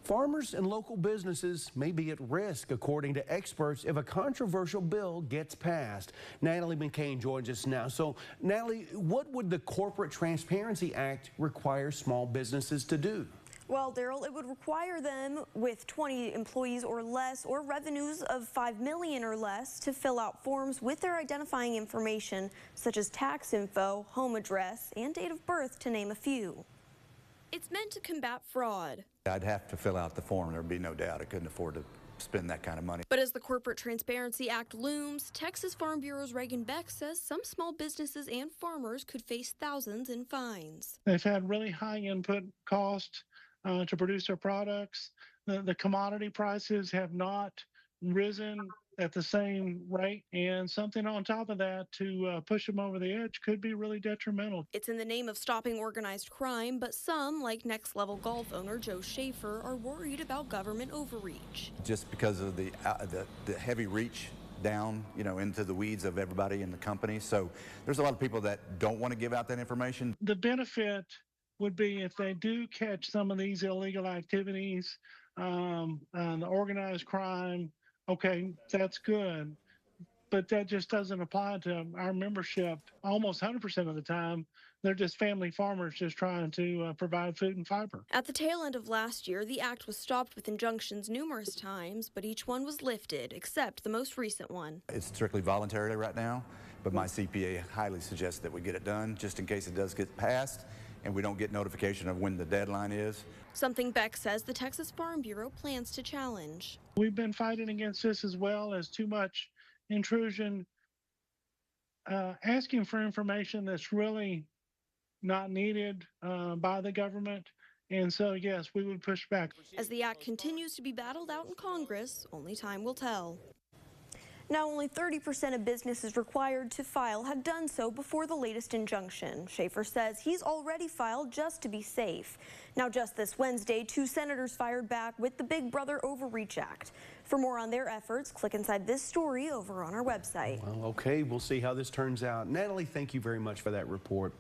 Farmers and local businesses may be at risk, according to experts, if a controversial bill gets passed. Natalie McCain joins us now. So, Natalie, what would the Corporate Transparency Act require small businesses to do? Well, Daryl, it would require them with 20 employees or less or revenues of $5 million or less to fill out forms with their identifying information, such as tax info, home address, and date of birth, to name a few. It's meant to combat fraud. I'd have to fill out the form. There'd be no doubt I couldn't afford to spend that kind of money. But as the Corporate Transparency Act looms, Texas Farm Bureau's Reagan Beck says some small businesses and farmers could face thousands in fines. They've had really high input costs to produce their products. The commodity prices have not risen at the same rate, and something on top of that to push them over the edge could be really detrimental. It's in the name of stopping organized crime, but some, like Next Level Golf owner Joe Schaefer, are worried about government overreach. Just because of the heavy reach down, into the weeds of everybody in the company. So there's a lot of people that don't want to give out that information. The benefit would be if they do catch some of these illegal activities, the organized crime. Okay, that's good, but that just doesn't apply to our membership. Almost 100% of the time, they're just family farmers just trying to provide food and fiber. At the tail end of last year, the act was stopped with injunctions numerous times, but each one was lifted, except the most recent one. It's strictly voluntary right now, but my CPA highly suggests that we get it done just in case it does get passed and we don't get notification of when the deadline is. Something Beck says the Texas Farm Bureau plans to challenge. We've been fighting against this as well as too much intrusion, asking for information that's really not needed by the government. And so, yes, we would push back. As the act continues to be battled out in Congress, only time will tell. Now, only 30% of businesses required to file had done so before the latest injunction. Schaefer says he's already filed just to be safe. Now, just this Wednesday, 2 senators fired back with the Big Brother Overreach Act. For more on their efforts, click inside this story over on our website. Well, okay, we'll see how this turns out. Natalie, thank you very much for that report.